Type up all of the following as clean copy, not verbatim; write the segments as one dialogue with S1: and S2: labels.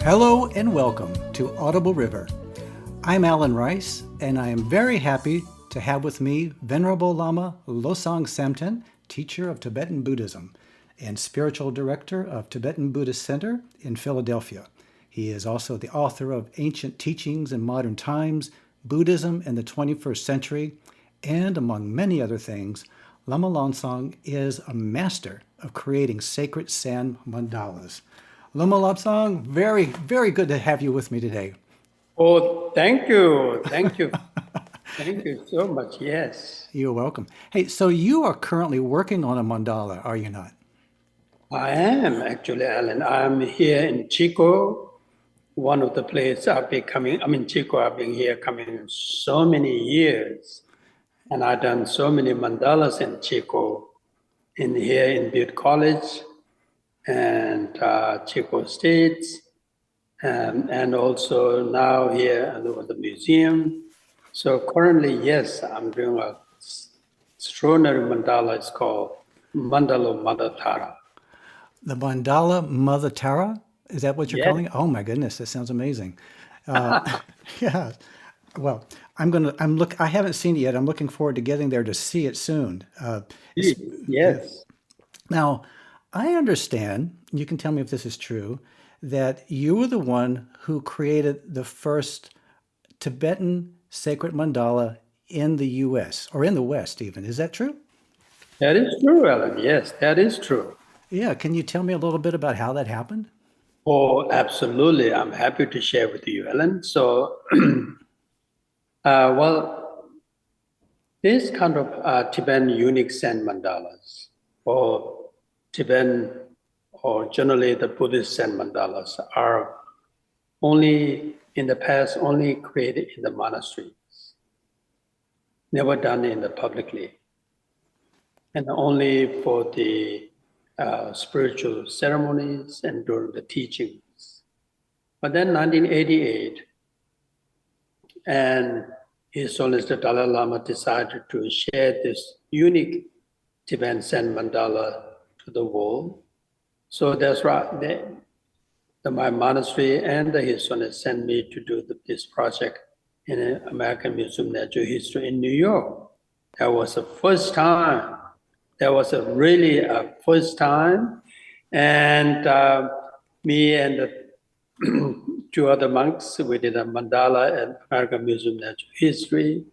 S1: Hello and welcome to Audible River. I'm Alan Rice, and I am very happy to have with me Venerable Lama Losang Samten, teacher of Tibetan Buddhism and spiritual director of Tibetan Buddhist Center in Philadelphia. He is also the author of Ancient Teachings in Modern Times, Buddhism in the 21st Century, and among many other things, Lama Losang is a master of creating sacred sand mandalas. Lama Losang, very, very good to have you with me today.
S2: Oh, thank you. Thank you. Thank you so much. Yes.
S1: You're welcome. Hey, so you are currently working on a mandala, are you not?
S2: I am actually, Alan. I'm here in Chico, one of the places I've been coming. I'm in Chico. I've been here coming so many years. And I've done so many mandalas in Chico, here in Butte College and Chico States, and also now here at the museum. So currently, yes, I'm doing a extraordinary mandala. It's called Mandala Mother Tara.
S1: The mandala Mother Tara? Is that what you're
S2: Yes.
S1: calling it? Oh my goodness, that sounds amazing. Yeah. Well, I haven't seen it yet. I'm looking forward to getting there to see it soon.
S2: Yes.
S1: Now, I understand, you can tell me if this is true, that you were the one who created the first Tibetan sacred mandala in the US, or in the West even. Is that true?
S2: That is true, Alan. Yes, that is true.
S1: Yeah, can you tell me a little bit about how that happened?
S2: Oh, absolutely. I'm happy to share with you, Alan. So, well, this kind of Tibetan unique sand mandalas, or Tibetan, or generally the Buddhist sand mandalas, are only in the past only created in the monasteries, never done in the publicly, and only for the spiritual ceremonies and during the teachings. But then 1988, and His Holiness the Dalai Lama decided to share this unique Tibetan sand mandala to the world. So that's right. My monastery and the His Holiness sent me to do this project in the American Museum of Natural History in New York. That was the first time. That was really a first time. And me and the two other monks, we did a mandala at American Museum of Natural History.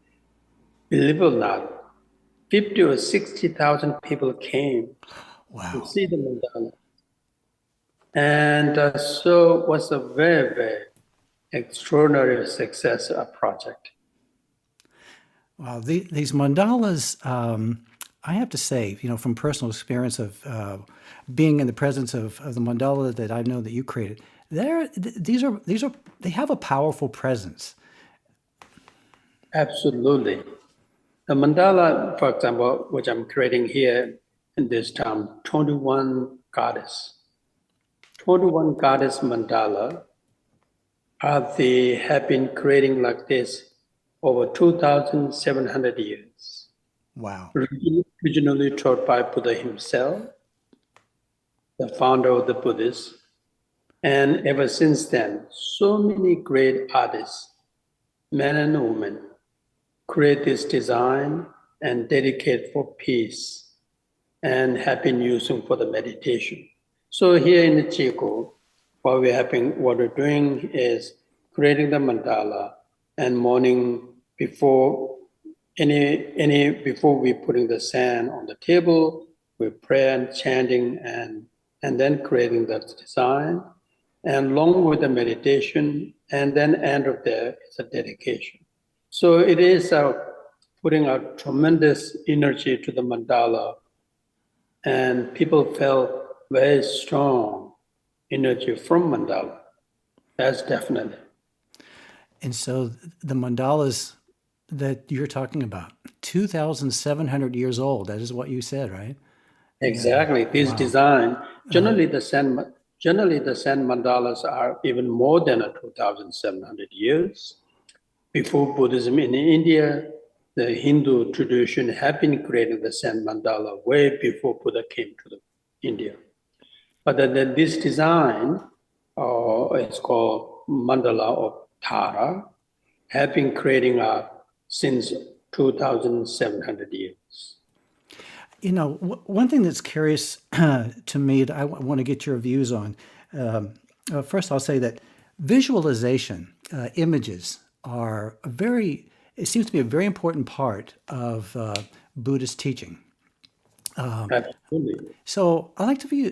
S2: Believe it or not, 50 or 60,000 people came to see the mandala. And so it was a very, very extraordinary success project.
S1: Wow, these mandalas, I have to say, from personal experience of being in the presence of the mandala that I know that you created, they have a powerful presence.
S2: Absolutely. The mandala, for example, which I'm creating here in this town, 21 goddess mandala have been creating like this over 2,700 years.
S1: Wow.
S2: Originally taught by Buddha himself, the founder of the Buddhists. And ever since then, so many great artists, men and women, create this design and dedicate for peace and have been using for the meditation. So here in the Chico, what we're doing is creating the mandala, and morning before before we putting the sand on the table, we pray and chanting and then creating the design, and along with the meditation, and then end of there is a dedication. So it is putting a tremendous energy to the mandala, and people felt very strong energy from mandala. That's definitely.
S1: And so the mandalas that you're talking about, 2,700 years old, that is what you said, right?
S2: Exactly. This design, generally the sand mandalas are even more than 2,700 years. Before Buddhism in India, the Hindu tradition had been creating the sand mandala way before Buddha came to India. But then this design or it's called mandala of Tara, have been creating since 2,700 years.
S1: You know, one thing that's curious to me that I want to get your views on. First, I'll say that visualization, images, are it seems to be a very important part of Buddhist teaching.
S2: Absolutely.
S1: So I'd like to view,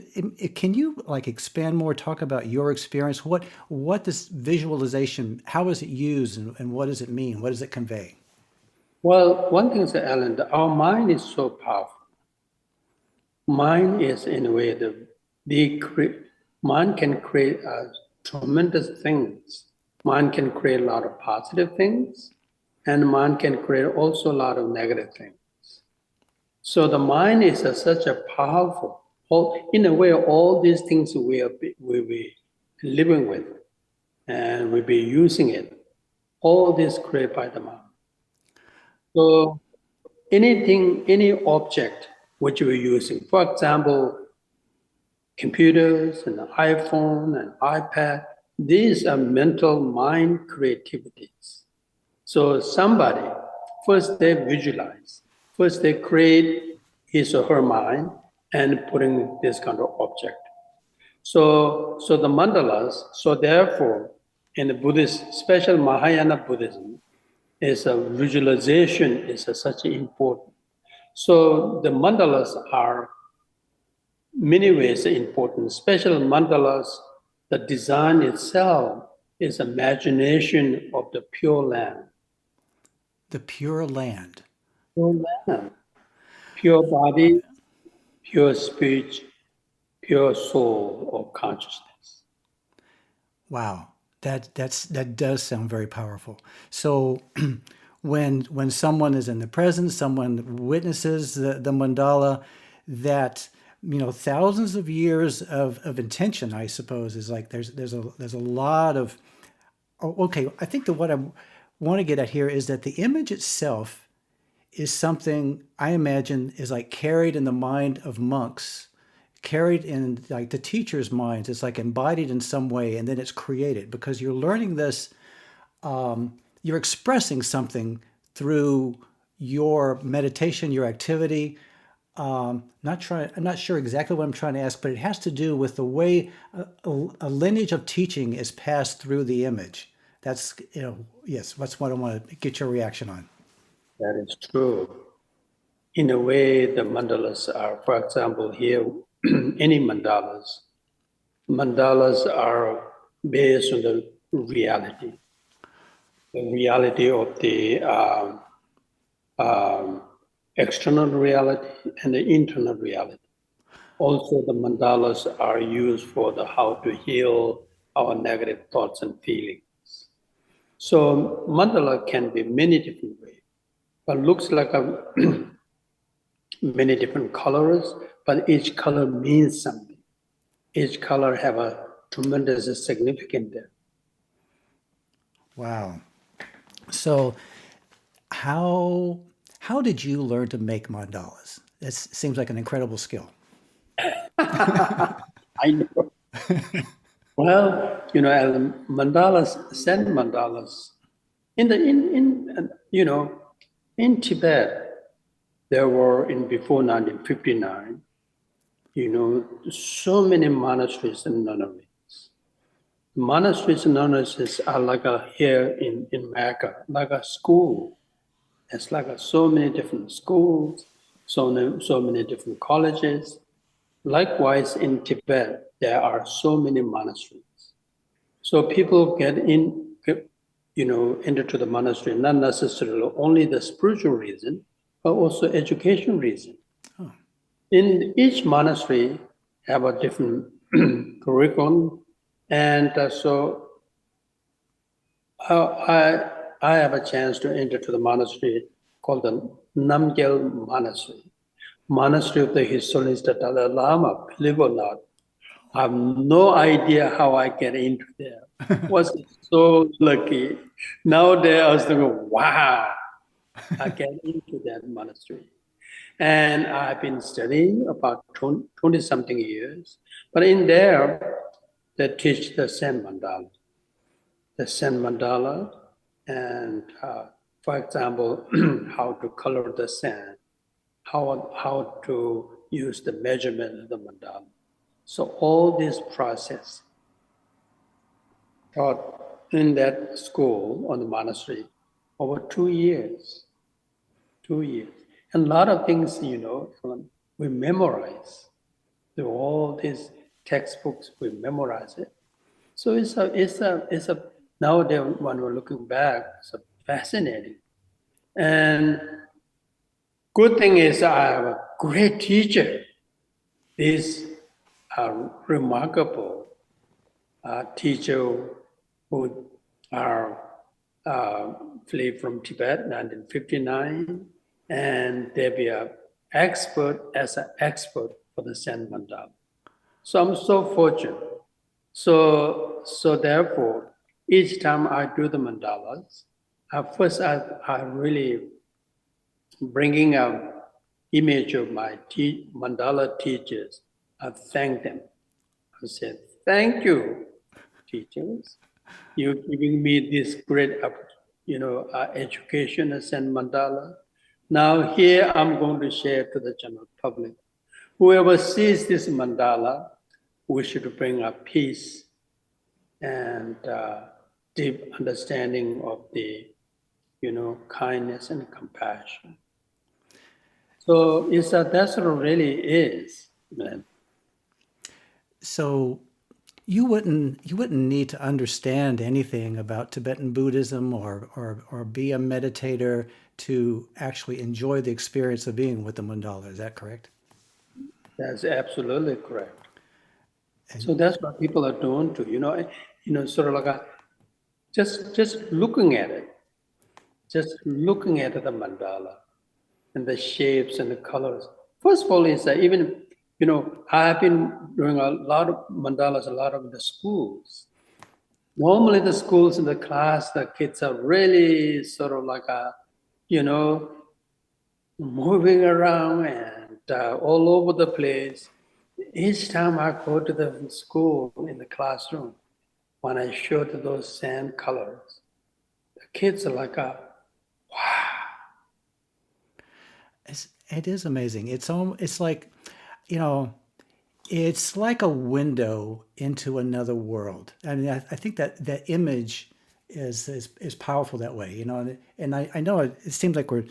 S1: can you like expand more, talk about your experience? What this visualization, how is it used and what does it mean? What does it convey?
S2: Well, one thing is, Alan, that our mind is so powerful. Mind is, in a way, mind can create tremendous things. Mind can create a lot of positive things, and mind can create also a lot of negative things. So the mind is such a powerful, in a way, all these things we'll be living with, and we'll be using it. All this created by the mind. So any object which we're using, for example, computers and iPhone and iPad, these are mental mind creativities. So somebody, first they visualize, first they create his or her mind and putting this kind of object. So the mandalas, so therefore, in the Buddhist, special Mahayana Buddhism, is a visualization is such important. So the mandalas are many ways important. Special mandalas, the design itself is imagination of the pure land.
S1: The Pure Land.
S2: Pure land, pure body, pure speech, pure soul of consciousness.
S1: Wow, that does sound very powerful. So, when someone is in the present, someone witnesses the mandala, that thousands of years of intention, I suppose, is like there's a lot of. Oh, okay, I think that what I want to get at here is that the image itself is something I imagine is like carried in the mind of monks, carried in like the teacher's minds. It's like embodied in some way, and then it's created because you're learning this. You're expressing something through your meditation, your activity. I'm not sure exactly what I'm trying to ask, but it has to do with the way a lineage of teaching is passed through the image. That's yes, that's what I want to get your reaction on.
S2: That is true. In a way, the mandalas are, for example, here, any mandalas are based on the reality of the external reality and the internal reality. Also, the mandalas are used for how to heal our negative thoughts and feelings. So mandala can be many different ways, but looks like many different colors, but each color means something. Each color have a tremendous significance there.
S1: Wow. So how did you learn to make mandalas? This seems like an incredible skill.
S2: I know. Well, mandalas, sand mandalas. In Tibet, there were before 1959, so many monasteries and nunneries. Monasteries and nunneries are like here in Mecca, like a school. It's like so many different schools, so many different colleges. Likewise, in Tibet, there are so many monasteries. So people get into the monastery, not necessarily only the spiritual reason, but also education reason. Oh. In each monastery have a different curriculum, and so I have a chance to enter to the monastery called the Namgyal Monastery. Monastery of the historian Dalai Lama, believe it or not. I have no idea how I get into there. Was so lucky. Nowadays I was thinking, wow, I get into that monastery. And I've been studying about 20 something years. But in there that teach the sand mandala. The sand mandala, and for example, how to color the sand, how to use the measurement of the mandala. So all this process taught in that school on the monastery over 2 years. 2 years. And a lot of things, we memorize. Through all these textbooks, we memorize it. So it's a nowadays when we're looking back, it's a fascinating. And good thing is I have a great teacher. This remarkable teacher who fled from Tibet in 1959, and they be an expert for the Zen mandala. So I'm so fortunate. So therefore, each time I do the mandalas, first I really bringing an image of my mandala teachers. I thank them. I said, thank you, teachers. You're giving me this great, education as Zen mandala. Now here I'm going to share to the general public. Whoever sees this mandala, we should bring a peace and deep understanding of the, kindness and compassion. So that's what it really is, man.
S1: So you wouldn't need to understand anything about Tibetan Buddhism or be a meditator to actually enjoy the experience of being with the mandala. Is that correct?
S2: That's absolutely correct. So that's what people are doing too, sort of like just looking at it, just looking at the mandala and the shapes and the colors. First of all, is that even, I have been doing a lot of mandalas, a lot of the schools. Normally the schools in the class, the kids are really sort of like moving around and all over the place. Each time I go to the school in the classroom, when I show those sand colors, the kids are like, wow.
S1: It is amazing. It's like, it's like a window into another world. I mean, I think that image is powerful that way, and I know it seems like we're,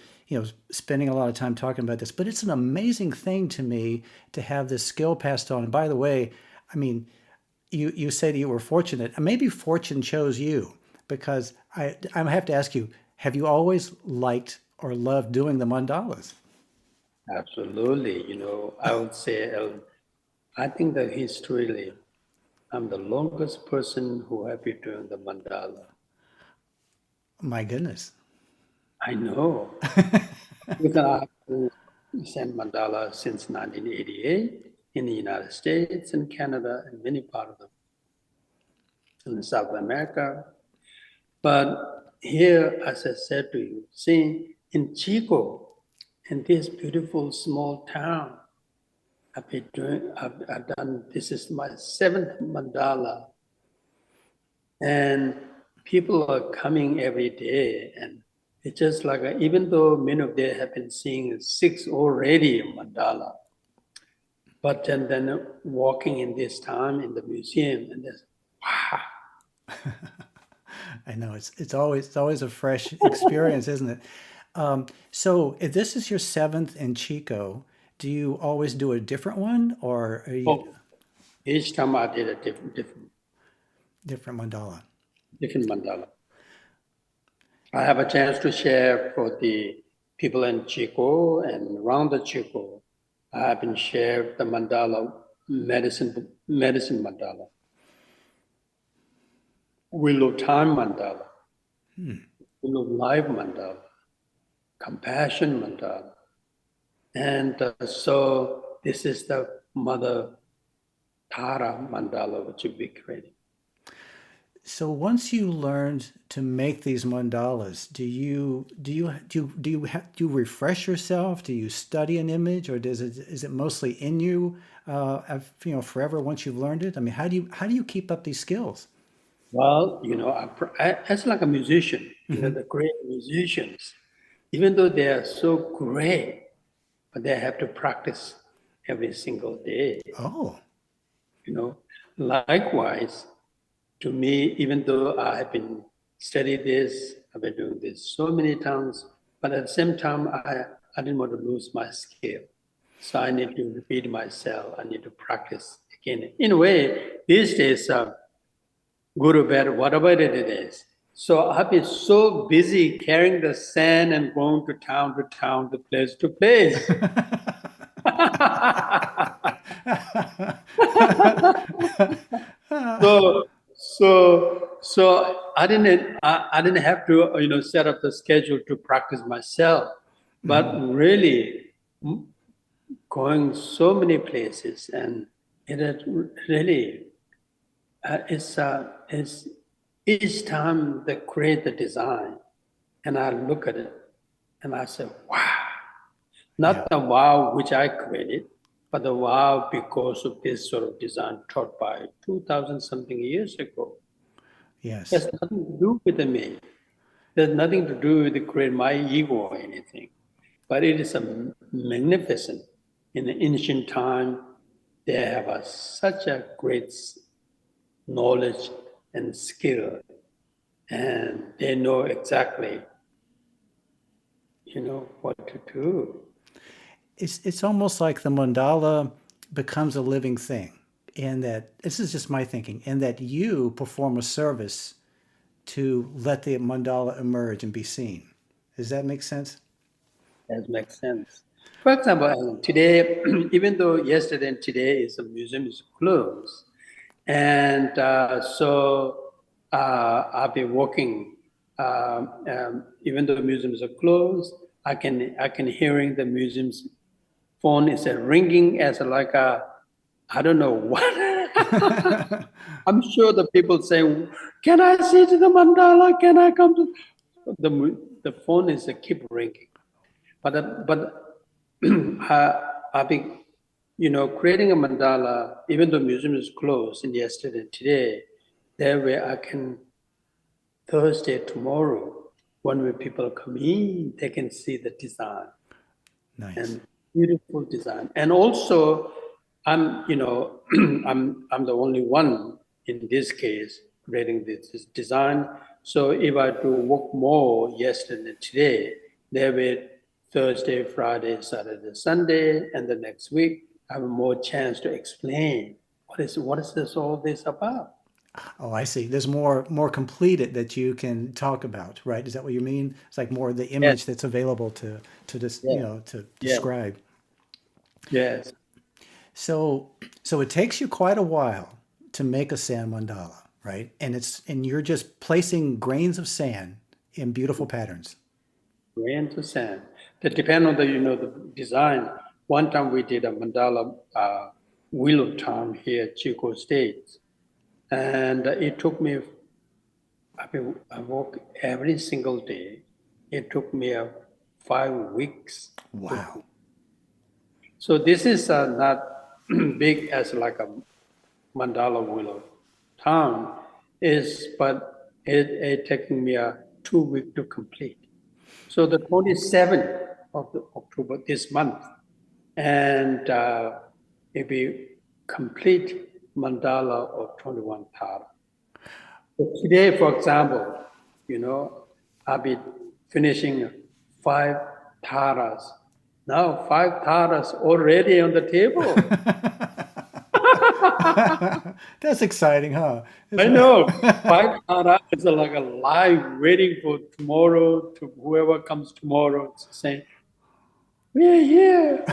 S1: spending a lot of time talking about this, but it's an amazing thing to me to have this skill passed on. And by the way, I mean, you said you were fortunate. Maybe fortune chose you, because I have to ask you, have you always liked or loved doing the mandalas?
S2: Absolutely. I would say, I think that historically, I'm the longest person who have been doing the mandala.
S1: My goodness.
S2: I know. Because I have been sent mandala since 1988 in the United States and Canada and many parts of in South America. But here, as I said to you, see, in Chico, in this beautiful small town, I've done, this is my 7th mandala. And people are coming every day. And it's just like, even though many of them have been seeing 6 already mandala, but then walking in this time in the museum and this, wow.
S1: I know it's always a fresh experience, isn't it? So if this is your 7th in Chico, do you always do a different one, or are you
S2: Each time I did a
S1: different mandala?
S2: different mandala. I have a chance to share for the people in Chico and around the Chico. I have been shared the mandala, medicine mandala, wheel of time mandala, wheel of life mandala, compassion mandala. And so this is the Mother Tara mandala which will be created.
S1: So once you learned to make these mandalas, do you refresh yourself? Do you study an image, or is it mostly in you? forever once you've learned it? I mean, how do you keep up these skills?
S2: Well, as like a musician, the great musicians, even though they are so great, but they have to practice every single day.
S1: Oh,
S2: You know, likewise, to me, even though I have been studying this, I've been doing this so many times, but at the same time, I didn't want to lose my skill. So I need to repeat myself. I need to practice again. In a way, these days, good or bad, whatever it is. So I've been so busy carrying the sand and going to town, to place to place. So, so I didn't have to set up the schedule to practice myself, but really going so many places, and it had really it's each time they create the design, and I look at it, and I say, wow, not the wow which I created, but the wow because of this sort of design taught by 2,000 something years ago.
S1: yes.
S2: There's nothing to do with me. There's nothing to do with create my ego or anything. But it is a magnificent. In the ancient time, they have such a great knowledge and skill, and they know exactly, what to do.
S1: It's almost like the mandala becomes a living thing, and that this is just my thinking, and that you perform a service to let the mandala emerge and be seen. Does that make sense?
S2: That makes sense. For example, today, even though yesterday and today the museum is closed, and so I've been working. Even though the museums are closed, I can hearing the museum's phone is ringing as like a, I don't know what. I'm sure the people say, "Can I see to the mandala? Can I come to?" The phone is keep ringing. But I've been, creating a mandala, even though museum is closed in yesterday and today, that way I can, Thursday, tomorrow, when people come in, they can see the design
S1: Nice.
S2: and beautiful design. And also, I'm the only one in this case creating this design. So if I do work more yesterday and today, there will Thursday, Friday, Saturday, Sunday, and the next week I have more chance to explain what is this all this about.
S1: Oh, I see. There's more completed that you can talk about, right? Is that what you mean? It's like more the
S2: Yes,
S1: image that's available to this,
S2: yes,
S1: to
S2: yes,
S1: describe.
S2: yes.
S1: So it takes you quite a while to make a sand mandala, right? And you're just placing grains of sand in beautiful patterns.
S2: Grain to sand. That depend on the design. One time we did a mandala wheel of time here at Chico State, and it took me. I work every single day. It took me 5 weeks to.
S1: Wow.
S2: So this is not big as like a mandala wheel of time is, but it taking me 2 weeks to complete. So the 27th of October this month, and it be complete mandala of 21 Tara. So today, for example, I'll be finishing 5 Taras. Now 5 Taras already on the table.
S1: That's exciting, huh?
S2: I know. 5 Tara is like a live waiting for tomorrow to whoever comes tomorrow to say, we're here.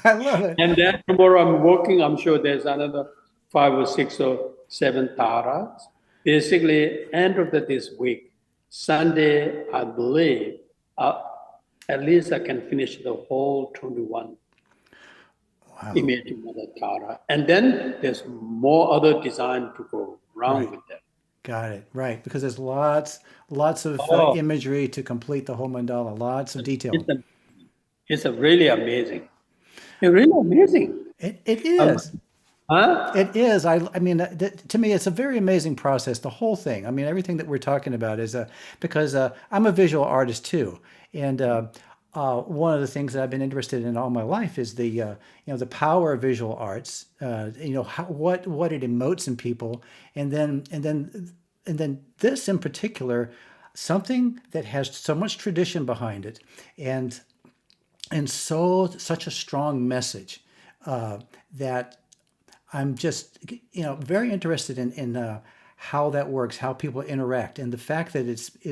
S1: I love it.
S2: And then tomorrow I'm working, I'm sure there's another 5 or 6 or 7 taras. Basically, end of this week, Sunday, I believe, at least I can finish the whole 21
S1: Wow.
S2: image mother tara. And then there's more other design to go around
S1: Right.
S2: with that.
S1: Got it. Right. Because there's lots of
S2: Oh,
S1: imagery to complete the whole mandala, lots of detail.
S2: it's, a, it's a really amazing. It's really amazing.
S1: It
S2: Um,
S1: is.
S2: huh?
S1: It is. I mean, to me, it's a very amazing process. The whole thing. I mean, everything that we're talking about is because I'm a visual artist too, and one of the things that I've been interested in all my life is the power of visual arts. What it emotes in people, and then this in particular, something that has so much tradition behind it, and such a strong message that I'm just, very interested in how that works, how people interact, and the fact that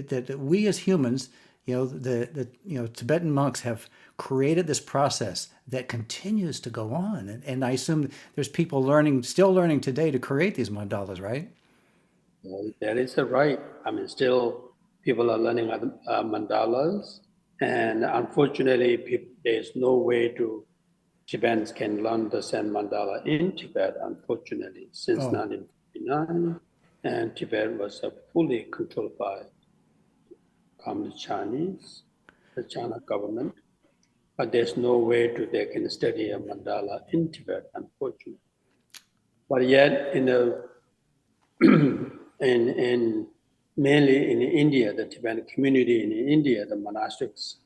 S1: that we as humans, Tibetan monks have created this process that continues to go on, and I assume there's people still learning today to create these mandalas, right?
S2: Well, that is a right. I mean, still people are learning mandalas, and unfortunately, there's no way to Tibetans can learn the Zen mandala in Tibet. Unfortunately, since
S1: Oh,
S2: 1959, and Tibet was fully controlled by Communist Chinese, the China government. But there's no way they can study a mandala in Tibet, unfortunately. But yet, in mainly in India, the Tibetan community in India, the monastics,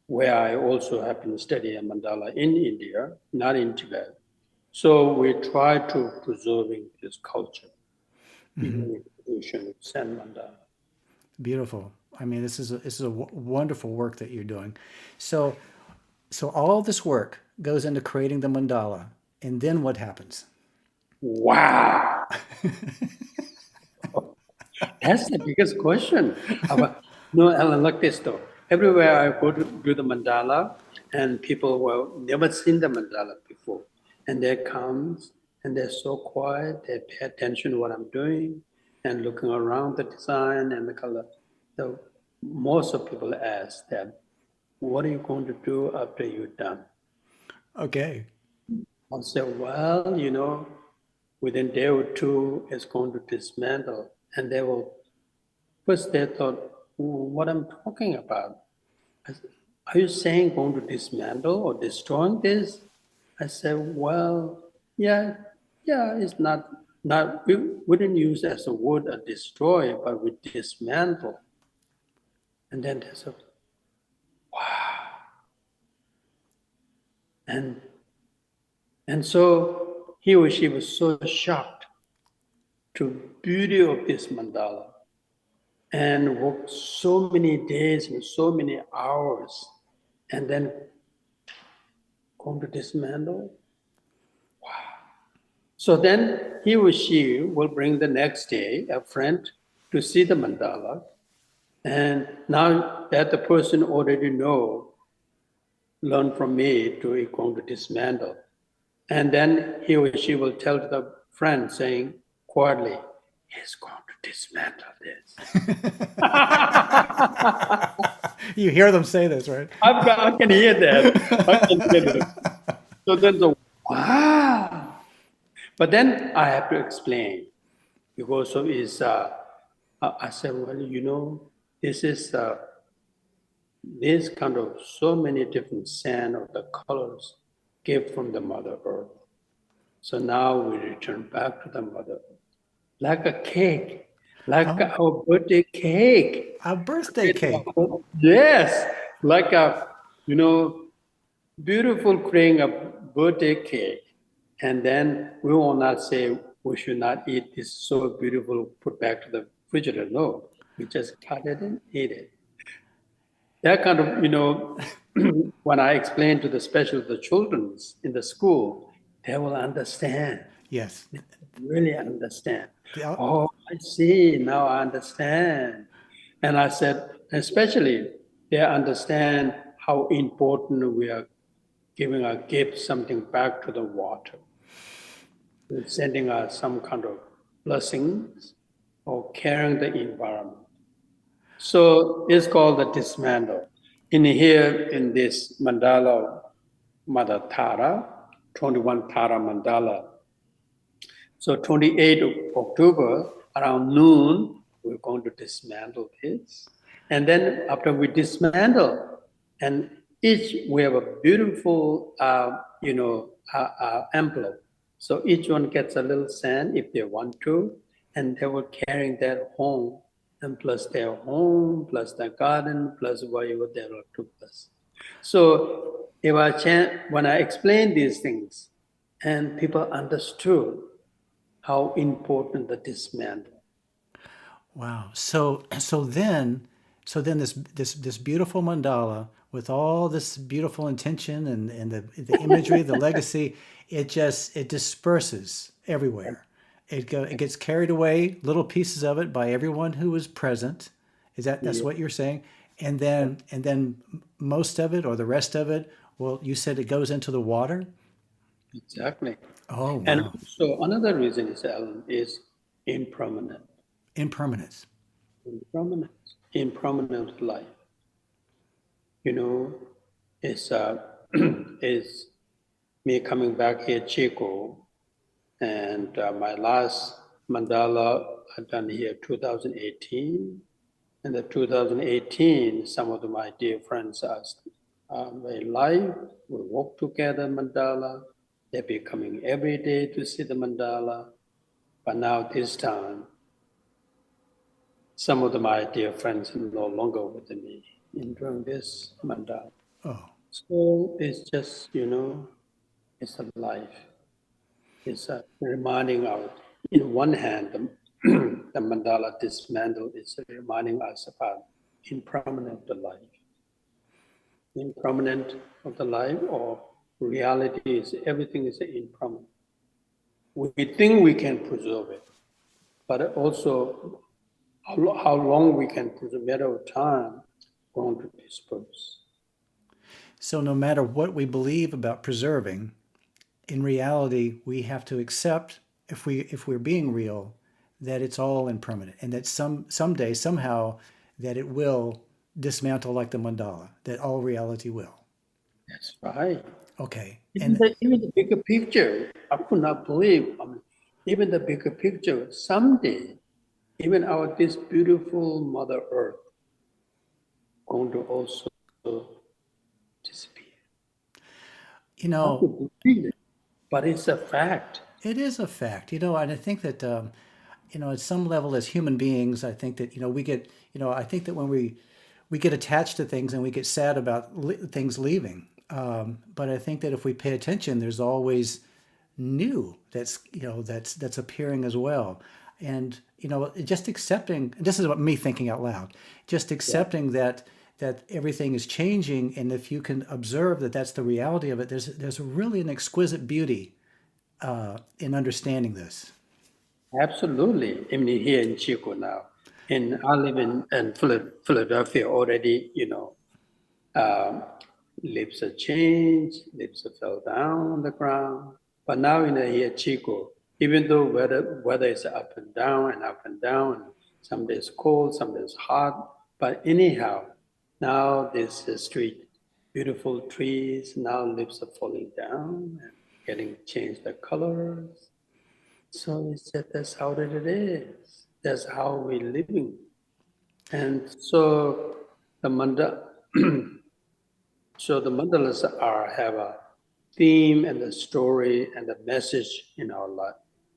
S2: where I also happen to study a mandala in India, not in Tibet. So we try to preserving this culture, even with tradition of Zen mandala.
S1: beautiful. I mean, this is a wonderful work that you're doing. So, so all this work goes into creating the mandala, and then what happens?
S2: Wow, that's the biggest question. No, Alan, like this though. Everywhere I go to do the mandala, and people will never seen the mandala before, and they comes and they're so quiet. They pay attention to what I'm doing and looking around the design and the color. So most of people ask that, "What are you going to do after you're done?"
S1: Okay.
S2: I'll say, "Well, within a day or two, it's going to dismantle," and they will. First, they thought, what I'm talking about. I said, are you saying going to dismantle or destroying this? I said, well, yeah, it's not we wouldn't use as a word destroy, but we dismantle. And then they said, and and so he or she was so shocked to beauty of this mandala and worked so many days and so many hours and then going to dismantle. So then he or she will bring the next day a friend to see the mandala. And now that the person already learn from me to going to dismantle. And then he or she will tell the friend saying quietly, he's going to dismantle this.
S1: You hear them say this, right?
S2: I can hear that. I can hear that. So then wow. But then I have to explain because of his, I said, well, this is this kind of so many different sand or the colors gift from the Mother Earth. So now we return back to the Mother Earth. Like a cake, like our birthday cake.
S1: A birthday cake.
S2: Yes, like beautiful creating a birthday cake. And then we will not say we should not eat this so beautiful, put back to the refrigerator. No, we just cut it and eat it. That kind of, when I explain to especially the children in the school, they will understand.
S1: Yes.
S2: They really understand.
S1: The-
S2: Oh, I see. Now I understand. And I said, especially they understand how important we are giving a gift, something back to the water, sending us some kind of blessings or caring the environment. So it's called the dismantle. In here, in this mandala, Mother Tara, 21 Tara mandala. So 28th of October, around noon, we're going to dismantle this. And then after we dismantle, and each we have a beautiful, envelope. So each one gets a little sand if they want to, and they were carrying that home, and plus their home, plus the garden, plus whatever they took us. So when I explained these things, and people understood how important the dismantle.
S1: Wow. So then this beautiful mandala with all this beautiful intention and the imagery, the legacy, it disperses everywhere. It gets carried away, little pieces of it by everyone who was present. That's
S2: Yeah,
S1: what you're saying? And then most of it or the rest of it, well, you said it goes into the water?
S2: exactly.
S1: Oh,
S2: And
S1: wow.
S2: so another reason is, Alan, is impermanent.
S1: Impermanence.
S2: Impermanent life. You know, is is me coming back here, Chico, and my last mandala I done here 2018. And the 2018, some of my dear friends asked, my life, we walk together mandala. They'll be coming every day to see the mandala. But now this time, some of my dear friends are no longer with me in doing this mandala.
S1: Oh.
S2: So it's just, it's a life. It's a reminding us, in one hand, the mandala dismantle is reminding us about impermanent life. Impermanent of the life, or reality is everything is impermanent. We think we can preserve it, but also how long we can preserve, matter of time, going to disperse.
S1: So no matter what we believe about preserving, in reality, we have to accept, if we're being real, that it's all impermanent, and that someday somehow that it will dismantle like the mandala. That all reality will.
S2: That's right.
S1: Okay,
S2: Even
S1: and
S2: the bigger picture, I could not believe. Even the bigger picture, someday, even this beautiful Mother Earth going to also disappear.
S1: you
S2: How
S1: know,
S2: to believe it? But it's a fact.
S1: it is a fact. And I think that at some level, as human beings, I think that we get. I think that when we get attached to things and we get sad about things leaving. But I think that if we pay attention, there's always new that's appearing as well. And just accepting. This is what me thinking out loud. Just
S2: Yeah,
S1: accepting that everything is changing, and if you can observe that that's the reality of it, there's really an exquisite beauty in understanding this.
S2: absolutely. I mean, here in Chico now, and I live in Philadelphia already, um, leaves are changed, leaves are fell down on the ground. But now in here, Chico, even though weather is up and down, some days cold, some days hot, but anyhow, now this street, beautiful trees, now leaves are falling down and getting changed the colors. So it's just that's how it is. That's how we're living. And so the manda so the mandalas have a theme and the story and the message in our life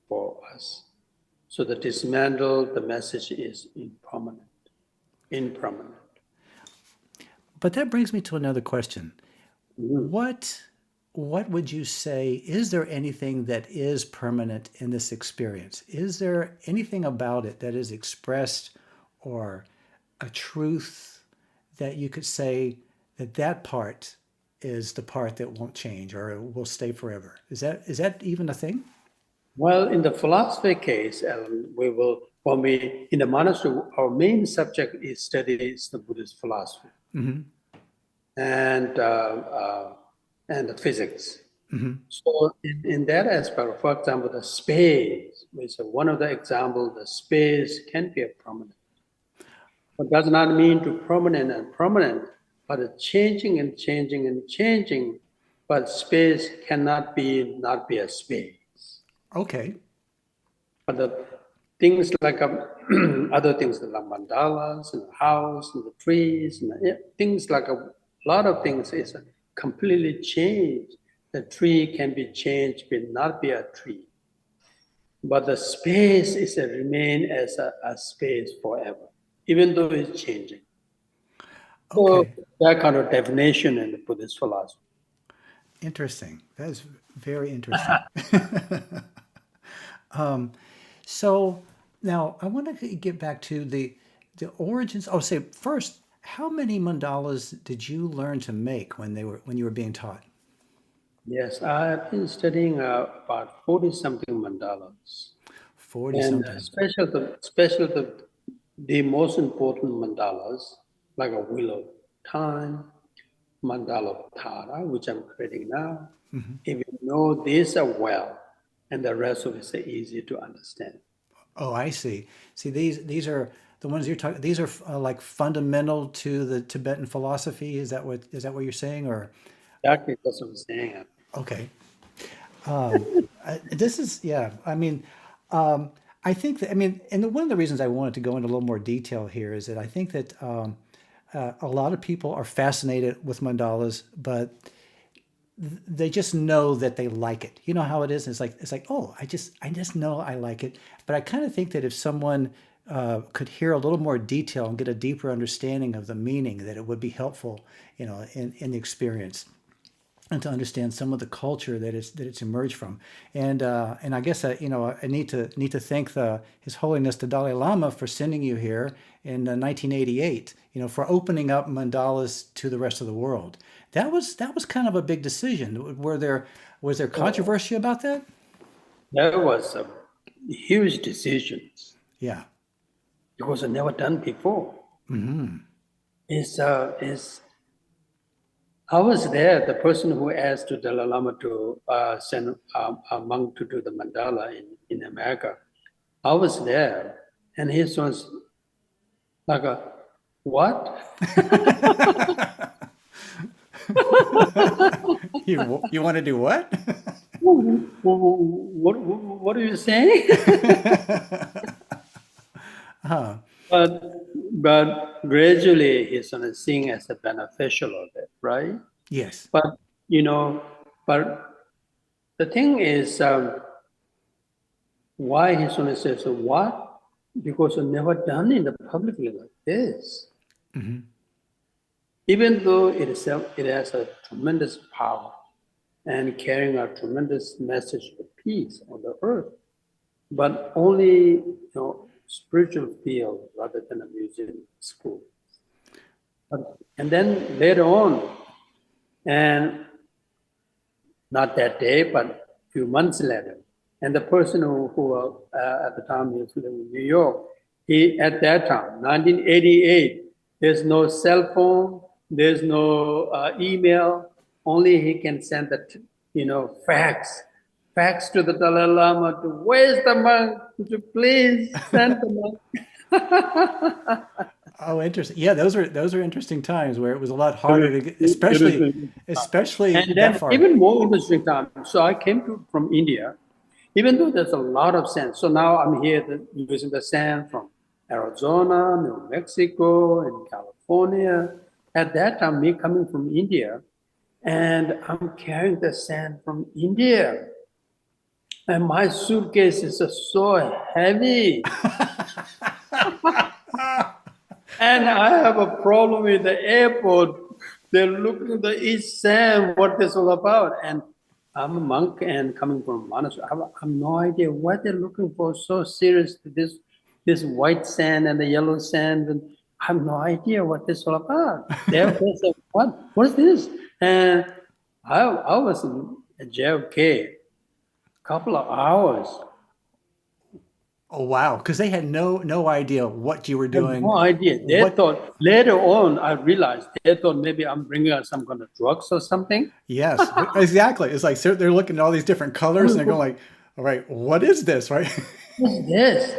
S2: for us. So the dismantle, the message is impermanent. Impermanent.
S1: But that brings me to another question.
S2: Mhm.
S1: What what would you say, is there anything that is permanent in this experience? Is there anything about it that is expressed, or a truth that you could say that part is the part that won't change or will stay forever? Is that even a thing?
S2: Well, in the philosophy case, when we, in the monastery, our main subject is studies the Buddhist philosophy and, uh, and the physics. So in that aspect, for example, the space, which is one of the examples, the space can be a permanent. But does not mean to permanent and permanent, but it's changing and changing and changing. But space cannot not be a space.
S1: Okay.
S2: But the things like other things like mandalas and the house and the trees and things like A lot of things is completely changed. The tree can be changed, will not be a tree. But the space is a remain as a space forever, even though it's changing. So
S1: Okay.
S2: that kind of definition in the Buddhist philosophy.
S1: Interesting. That is very interesting. So now I want to get back to the origins. Oh, say first, how many mandalas did you learn to make when you were being taught?
S2: Yes, I've been studying about 40 something mandalas.
S1: 40
S2: And
S1: something.
S2: the most important mandalas, like a wheel of time, mandala of Tara, which I'm creating now. If you know these are well, and the rest of it is easy to understand.
S1: Oh, I see. See, these are the ones you're talking. These are like fundamental to the Tibetan philosophy. Is that what you're saying? Or
S2: Exactly, that's what I'm saying.
S1: okay, this is yeah. I mean, I think that and one of the reasons I wanted to go into a little more detail here is that I think that a lot of people are fascinated with mandalas, but they just know that they like it. You know how it is. It's like oh, I just know I like it. But I kind of think that if someone could hear a little more detail and get a deeper understanding of the meaning, that it would be helpful, in the experience and to understand some of the culture that it's emerged from. And I guess I need to thank His Holiness the Dalai Lama for sending you here in 1988. For opening up mandalas to the rest of the world. That was kind of a big decision. Was there controversy about that?
S2: That was a huge decision
S1: Yeah.
S2: because I never done before. It's I was there, the person who asked the Dalai Lama to send a monk to do the mandala in America. I was there, and he was like, what?
S1: You want to do what?
S2: What are you saying? But gradually he's going to seeing as a beneficial of it, right?
S1: Yes.
S2: But but the thing is, why he's going to say so? What? Because I've never done in the publicly like this. Even though it has a tremendous power and carrying a tremendous message of peace on the earth, but only spiritual field rather than a museum school. And then later on, and not that day, but a few months later, and the person who at the time he was living in New York, he at that time, 1988, there's no cell phone, there's no email, only he can send the fax to the Dalai Lama to where's the monk? Could you please send the monk?
S1: Oh, interesting. Yeah, those are interesting times where it was a lot harder to get, especially
S2: And
S1: that
S2: then
S1: far.
S2: even more interesting time. So I came from India, even though there's a lot of sand. So now I'm here using the sand from Arizona, New Mexico, and California. At that time, me coming from India, and I'm carrying the sand from India. And my suitcase is so heavy. And I have a problem with the airport. They're looking at the East Sand, what this all about. And I'm a monk and coming from a monastery. I have no idea what they're looking for. So serious, this white sand and the yellow sand. And I have no idea what this all about. They said, what is this? And I was in JFK a couple of hours.
S1: Oh wow, because they had no idea what you were
S2: I have
S1: doing.
S2: no idea. They
S1: What?
S2: thought later on, I realized they thought maybe I'm bringing out some kind of drugs or something.
S1: Yes, exactly. It's like they're looking at all these different colors and they're going like, "All right, what is this?" Right?
S2: What's this?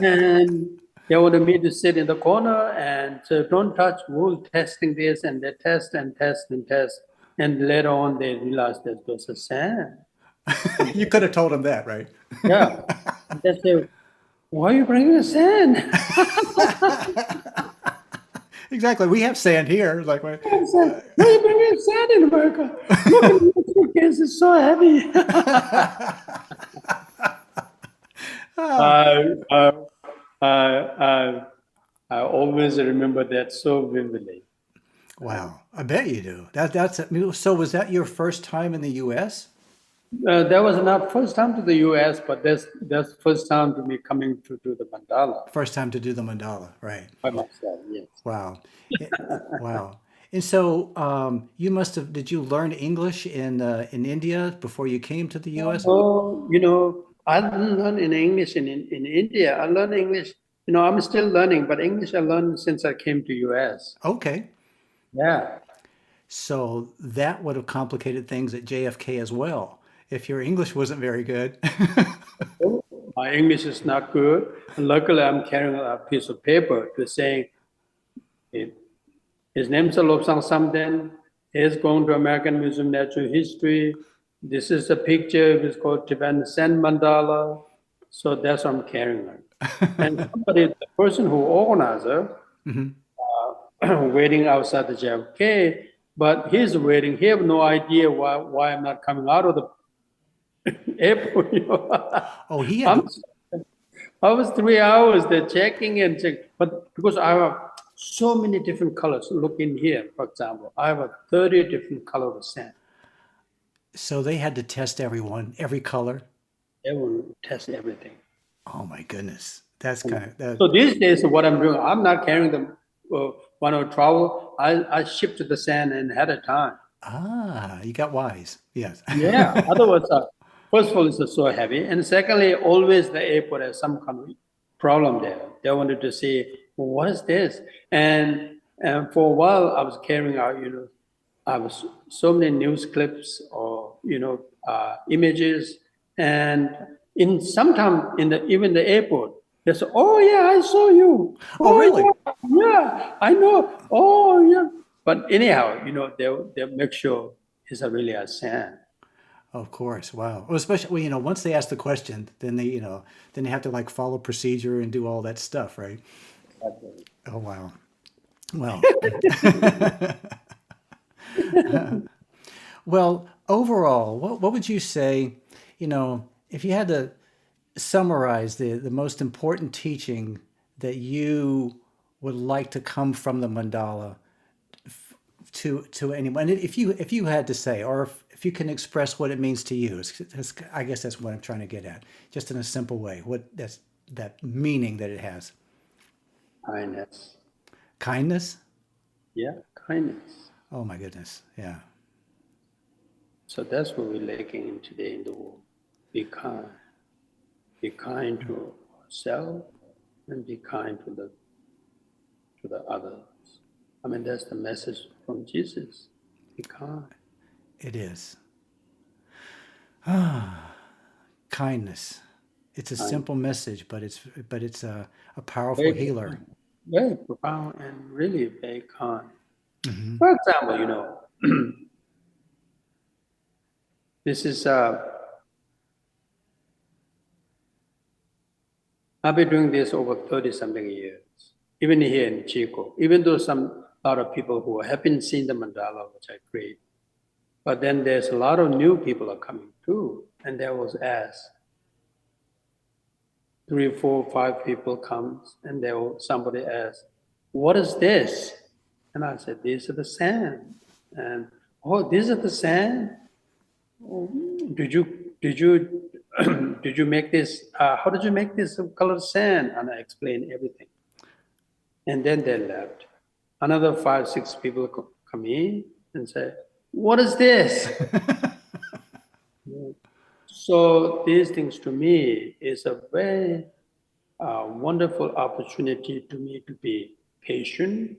S2: And they wanted me to sit in the corner and say, don't touch, we'll testing this, and they test and test and test. And later on, they realized that there's a sand.
S1: You could have told them that, right?
S2: Yeah. And they say, why are you bringing a sand?
S1: Exactly. We have sand here. Like,
S2: I said, why are you bringing sand in America? Look at the suitcase, it's so heavy. I, I, I, I, I always remember that so vividly.
S1: wow. I bet you do. So was that your first time in the U.S.?
S2: That was not first time to the U.S., but that's first time to me coming to do the mandala
S1: First time to do the mandala, right?
S2: by myself. Yes.
S1: Wow. It- wow. And so you must have, did you learn English in India before you came to the US?
S2: Oh, I didn't learn in English in India. I learned English. I'm still learning, but English I learned since I came to U.S.
S1: Okay.
S2: Yeah.
S1: So that would have complicated things at JFK as well, if your English wasn't very good.
S2: My English is not good. And luckily, I'm carrying a piece of paper to saying it, his name is Losang Samten. He's going to American Museum of Natural History. This is a picture. It's called Tibetan Sand Mandala. So that's what I'm carrying. And the person who organized it, waiting outside the JFK, but he's waiting. He have no idea why I'm not coming out of the airport.
S1: Oh, he had
S2: I'm
S1: to,
S2: I was 3 hours there checking and checking, but because I have so many different colors. Look in here, for example, I have a 30 different color of sand.
S1: so they had to test everyone, every color.
S2: They will test everything.
S1: Oh my goodness. That's kind of that.
S2: So these days, what I'm doing, I'm not carrying them when I travel. I ship to the sand and ahead of time.
S1: Ah, you got wise. Yes.
S2: Yeah. Otherwise, first of all, it's so heavy, and secondly, always the airport has some kind of problem there. They wanted to see, well, what is this? And for a while, I was carrying out, I was so many news clips or images, and in sometime in the even the airport, they say, "Oh yeah, I saw you.
S1: Oh,
S2: Oh
S1: really?
S2: yeah, yeah, I know. Oh yeah." But anyhow, they make sure it's a really a sand.
S1: Of course. Wow. Well, especially, well, once they ask the question, then then they have to like follow procedure and do all that stuff, right? Oh, wow. Well, well, overall, what would you say, if you had to summarize the most important teaching that you would like to come from the mandala to anyone, if you had to say, or if you can express what it means to you, I guess that's what I'm trying to get at, just in a simple way, that meaning that it has.
S2: Kindness.
S1: Kindness.
S2: Yeah, kindness.
S1: Oh my goodness. Yeah.
S2: So that's what we're lacking in today in the world. Be kind. Be kind to ourselves and be kind to the others. I mean, that's the message from Jesus. Be kind.
S1: It is. Kindness. It's a
S2: Kind.
S1: simple message, but it's a powerful
S2: Very
S1: healer.
S2: kind. Very profound and really very kind. For example, this is I've been doing this over 30 something years, even here in Chico, even though a lot of people who haven't seen the mandala, which I create, but then there's a lot of new people are coming too. And there was asked, 3, 4, 5 people comes, and somebody asked, "What is this?" And I said, "These are the sand." And oh, these are the sand. Oh, did you did you make this? How did you make this colored sand? And I explained everything. And then they left. Another 5, 6 people come in and say, "What is this?" So these things to me is a very wonderful opportunity to me to be patient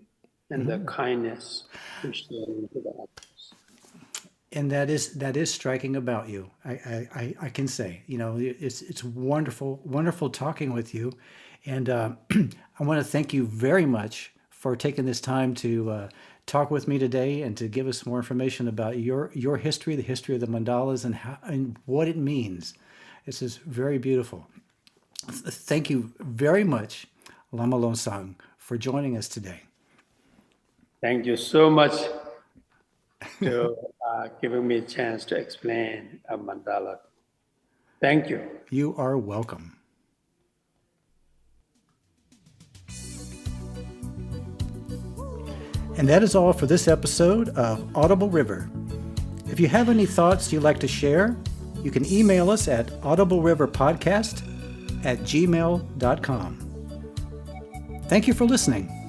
S2: and the kindness to share to the others.
S1: And that is striking about you. I can say, it's wonderful, wonderful talking with you, and I want to thank you very much for taking this time to talk with me today and to give us more information about your history, the history of the mandalas, and what it means. This is very beautiful. Thank you very much, Lama Losang, for joining us today.
S2: Thank you so much to giving me a chance to explain a mandala. Thank you.
S1: You are welcome. And that is all for this episode of Audible River. If you have any thoughts you'd like to share, you can email us at audibleriverpodcast@gmail.com. Thank you for listening.